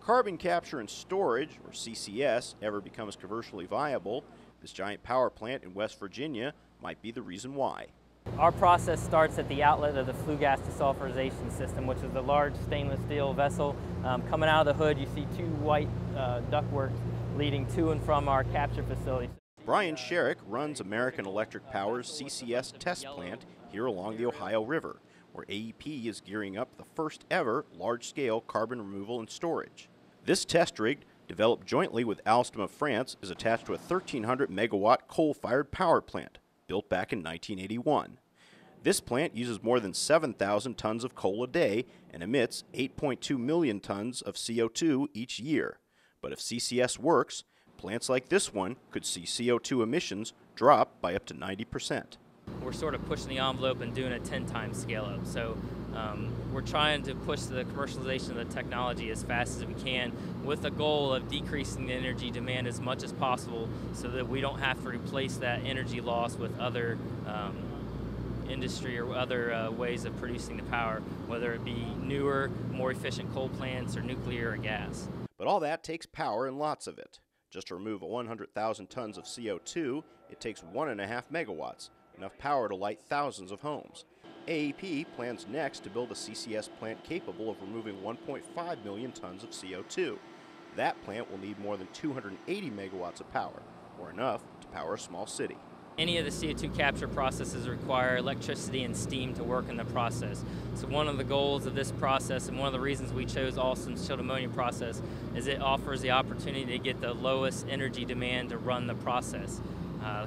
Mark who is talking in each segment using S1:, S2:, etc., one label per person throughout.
S1: carbon capture and storage, or CCS, ever becomes commercially viable, this giant power plant in West Virginia might be the reason why.
S2: Our process starts at the outlet of the flue gas desulfurization system, which is the large stainless steel vessel. Coming out of the hood, you see two white ductworks leading to and from our capture facility.
S1: Brian Sherrick runs American Electric Power's CCS test plant here along the Ohio River, where AEP is gearing up the first ever large-scale carbon removal and storage. This test rig, developed jointly with Alstom of France, is attached to a 1,300 megawatt coal-fired power plant, built back in 1981. This plant uses more than 7,000 tons of coal a day and emits 8.2 million tons of CO2 each year. But if CCS works, plants like this one could see CO2 emissions drop by up to 90%.
S2: We're sort of pushing the envelope and doing a 10 times scale up. So we're trying to push the commercialization of the technology as fast as we can, with the goal of decreasing the energy demand as much as possible so that we don't have to replace that energy loss with other industry or other ways of producing the power, whether it be newer, more efficient coal plants or nuclear or gas.
S1: But all that takes power, and lots of it. Just to remove 100,000 tons of CO2, it takes 1.5 megawatts, enough power to light thousands of homes. AEP plans next to build a CCS plant capable of removing 1.5 million tons of CO2. That plant will need more than 280 megawatts of power, or enough to power a small city.
S2: Any of the CO2 capture processes require electricity and steam to work in the process. So one of the goals of this process, and one of the reasons we chose Alstom's chilled ammonia process, is it offers the opportunity to get the lowest energy demand to run the process.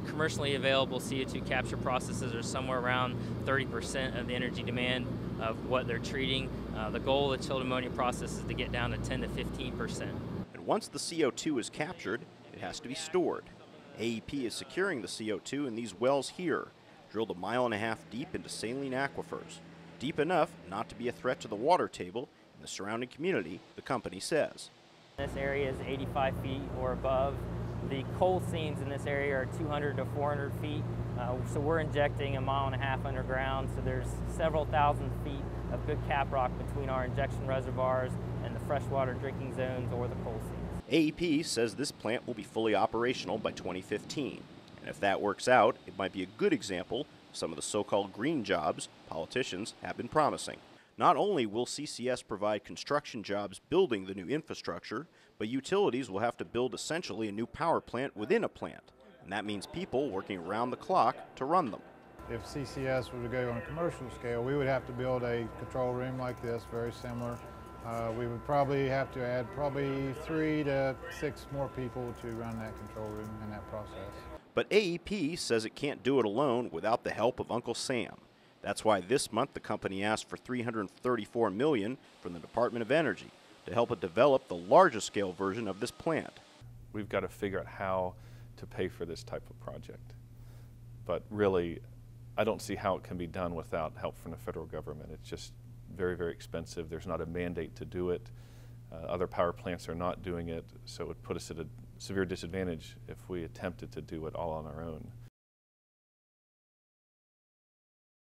S2: Commercially available CO2 capture processes are somewhere around 30% of the energy demand of what they're treating. The goal of the chilled ammonia process is to get down to 10 to 15%.
S1: And once the CO2 is captured, it has to be stored. AEP is securing the CO2 in these wells here, drilled 1.5 miles deep into saline aquifers. Deep enough not to be a threat to the water table and the surrounding community, the company says.
S2: This area is 85 feet or above. The coal seams in this area are 200 to 400 feet, so we're injecting 1.5 miles underground, so there's several thousand feet of good cap rock between our injection reservoirs and the freshwater drinking zones or the coal seams.
S1: AEP says this plant will be fully operational by 2015, and if that works out, it might be a good example of some of the so-called green jobs politicians have been promising. Not only will CCS provide construction jobs building the new infrastructure, but utilities will have to build essentially a new power plant within a plant, and that means people working around the clock to run them.
S3: If CCS were to go on a commercial scale, we would have to build a control room like this, very similar. We would probably have to add 3 to 6 more people to run that control room in that process.
S1: But AEP says it can't do it alone without the help of Uncle Sam. That's why this month the company asked for $334 million from the Department of Energy to help it develop the largest scale version of this plant.
S4: We've got to figure out how to pay for this type of project. But really, I don't see how it can be done without help from the federal government. It's just very, very expensive. There's not a mandate to do it. Other power plants are not doing it, so it would put us at a severe disadvantage if we attempted to do it all on our own.